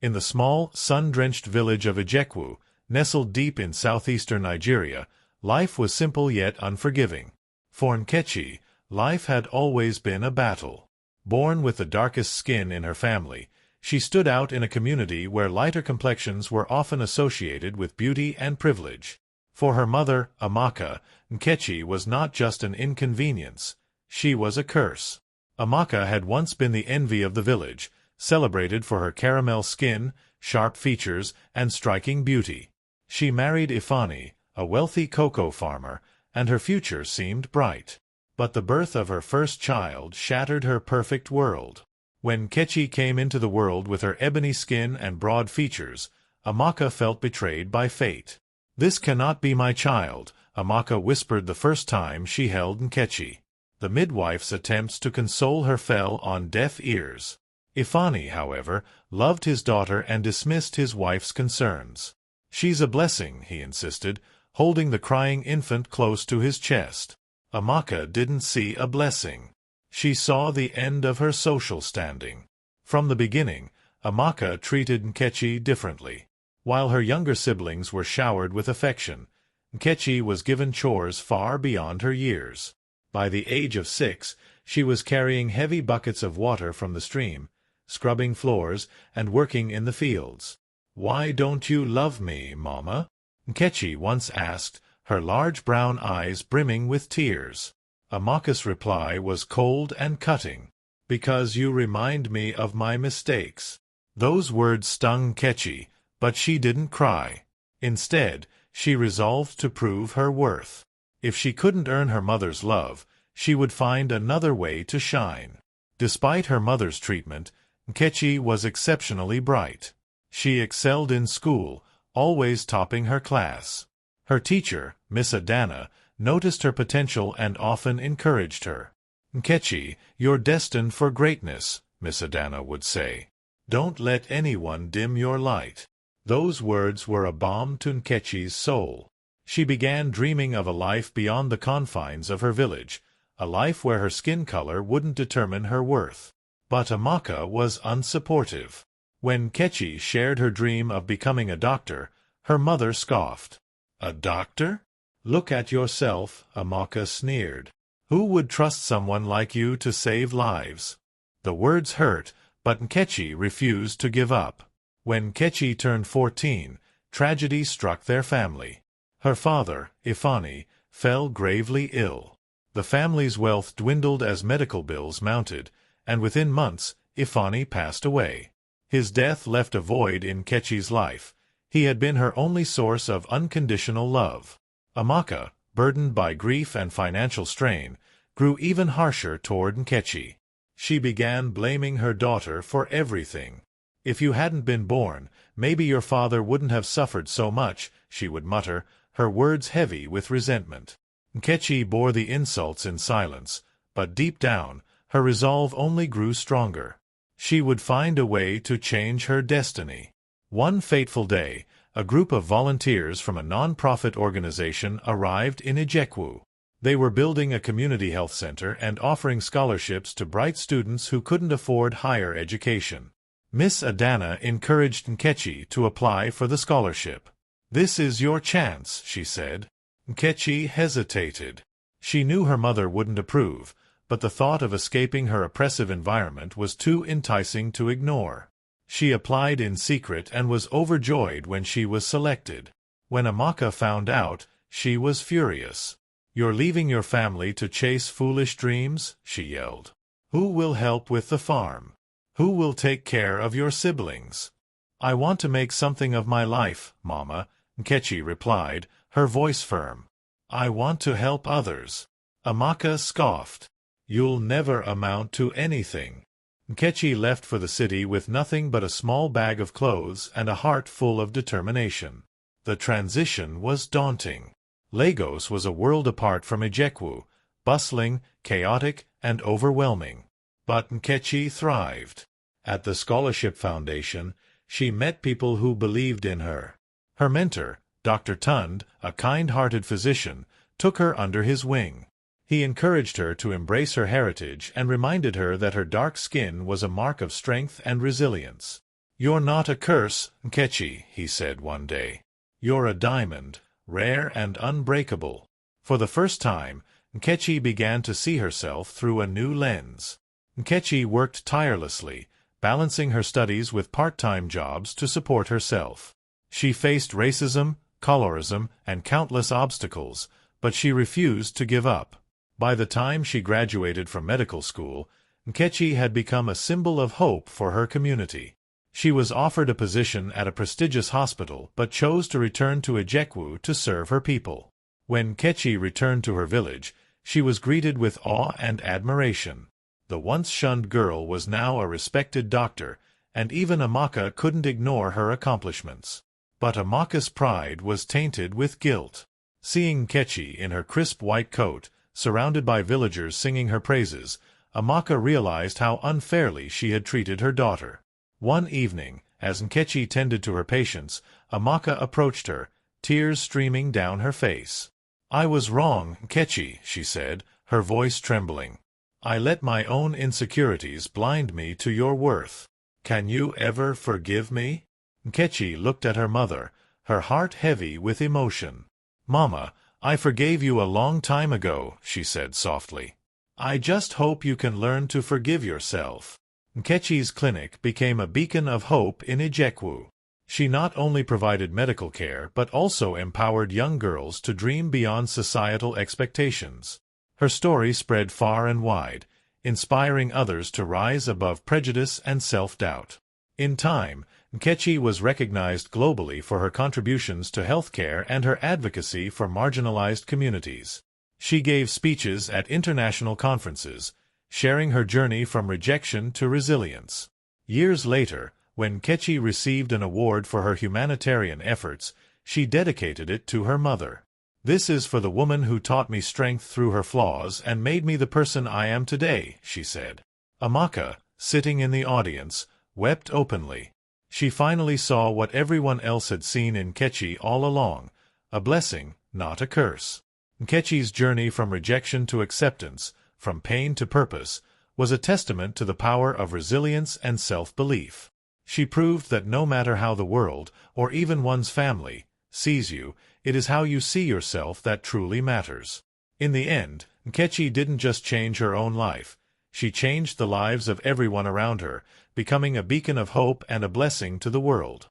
In the small, sun-drenched village of Ijekwu, nestled deep in southeastern Nigeria, life was simple yet unforgiving. For Nkechi, life had always been a battle. Born with the darkest skin in her family, she stood out in a community where lighter complexions were often associated with beauty and privilege. For her mother, Amaka, Nkechi was not just an inconvenience, she was a curse. Amaka had once been the envy of the village, celebrated for her caramel skin, sharp features, and striking beauty. She married Ifani, a wealthy cocoa farmer, and her future seemed bright. But the birth of her first child shattered her perfect world. When Nkechi came into the world with her ebony skin and broad features, Amaka felt betrayed by fate. "This cannot be my child," Amaka whispered the first time she held Nkechi. The midwife's attempts to console her fell on deaf ears. Ifani, however, loved his daughter and dismissed his wife's concerns. "She's a blessing," he insisted, holding the crying infant close to his chest. Amaka didn't see a blessing. She saw the end of her social standing. From the beginning, Amaka treated Nkechi differently. While her younger siblings were showered with affection, Nkechi was given chores far beyond her years. By the age of 6, she was carrying heavy buckets of water from the stream, scrubbing floors, and working in the fields. "Why don't you love me, Mama?" Nkechi once asked, her large brown eyes brimming with tears. Amaka's reply was cold and cutting. "Because you remind me of my mistakes." Those words stung Nkechi, but she didn't cry. Instead, she resolved to prove her worth. If she couldn't earn her mother's love, she would find another way to shine. Despite her mother's treatment, Nkechi was exceptionally bright. She excelled in school, always topping her class. Her teacher, Miss Adana, noticed her potential and often encouraged her. "Nkechi, you're destined for greatness," Miss Adana would say. "Don't let anyone dim your light." Those words were a balm to Nkechi's soul. She began dreaming of a life beyond the confines of her village, a life where her skin color wouldn't determine her worth. But Amaka was unsupportive. When Nkechi shared her dream of becoming a doctor, her mother scoffed. "A doctor? Look at yourself," Amaka sneered. "Who would trust someone like you to save lives?" The words hurt, but Nkechi refused to give up. When Nkechi turned 14, tragedy struck their family. Her father, Ifani, fell gravely ill. The family's wealth dwindled as medical bills mounted, and within months, Ifani passed away. His death left a void in Nkechi's life. He had been her only source of unconditional love. Amaka, burdened by grief and financial strain, grew even harsher toward Nkechi. She began blaming her daughter for everything. "If you hadn't been born, maybe your father wouldn't have suffered so much," she would mutter, her words heavy with resentment. Nkechi bore the insults in silence, but deep down, her resolve only grew stronger. She would find a way to change her destiny. One fateful day, a group of volunteers from a non-profit organization arrived in Ijekwu. They were building a community health center and offering scholarships to bright students who couldn't afford higher education. Miss Adana encouraged Nkechi to apply for the scholarship. "This is your chance," she said. Nkechi hesitated. She knew her mother wouldn't approve, but the thought of escaping her oppressive environment was too enticing to ignore. She applied in secret and was overjoyed when she was selected. When Amaka found out, she was furious. "You're leaving your family to chase foolish dreams?" she yelled. "Who will help with the farm? Who will take care of your siblings?" "I want to make something of my life, Mama," Nkechi replied, her voice firm. "I want to help others." Amaka scoffed. "You'll never amount to anything." Nkechi left for the city with nothing but a small bag of clothes and a heart full of determination. The transition was daunting. Lagos was a world apart from Ijekwu, bustling, chaotic, and overwhelming. But Nkechi thrived. At the Scholarship Foundation, she met people who believed in her. Her mentor, Dr. Tund, a kind-hearted physician, took her under his wing. He encouraged her to embrace her heritage and reminded her that her dark skin was a mark of strength and resilience. "You're not a curse, Nkechi," he said one day. "You're a diamond, rare and unbreakable." For the first time, Nkechi began to see herself through a new lens. Nkechi worked tirelessly, balancing her studies with part-time jobs to support herself. She faced racism, colorism, and countless obstacles, but she refused to give up. By the time she graduated from medical school, Nkechi had become a symbol of hope for her community. She was offered a position at a prestigious hospital but chose to return to Ejekwu to serve her people. When Nkechi returned to her village, she was greeted with awe and admiration. The once shunned girl was now a respected doctor, and even Amaka couldn't ignore her accomplishments. But Amaka's pride was tainted with guilt. Seeing Nkechi in her crisp white coat, surrounded by villagers singing her praises, Amaka realized how unfairly she had treated her daughter. One evening, as Nkechi tended to her patients, Amaka approached her, tears streaming down her face. "I was wrong, Nkechi," she said, her voice trembling. "I let my own insecurities blind me to your worth. Can you ever forgive me?" Nkechi looked at her mother, her heart heavy with emotion. "Mama, I forgave you a long time ago," she said softly. "I just hope you can learn to forgive yourself." Nkechi's clinic became a beacon of hope in Ejekwu. She not only provided medical care but also empowered young girls to dream beyond societal expectations. Her story spread far and wide, inspiring others to rise above prejudice and self-doubt. In time, Nkechi was recognized globally for her contributions to healthcare and her advocacy for marginalized communities. She gave speeches at international conferences, sharing her journey from rejection to resilience. Years later, when Nkechi received an award for her humanitarian efforts, she dedicated it to her mother. "This is for the woman who taught me strength through her flaws and made me the person I am today," she said. Amaka, sitting in the audience, wept openly. She finally saw what everyone else had seen in Nkechi all along, a blessing, not a curse. Nkechi's journey from rejection to acceptance, from pain to purpose, was a testament to the power of resilience and self-belief. She proved that no matter how the world, or even one's family, sees you, it is how you see yourself that truly matters. In the end, Nkechi didn't just change her own life. She changed the lives of everyone around her, becoming a beacon of hope and a blessing to the world.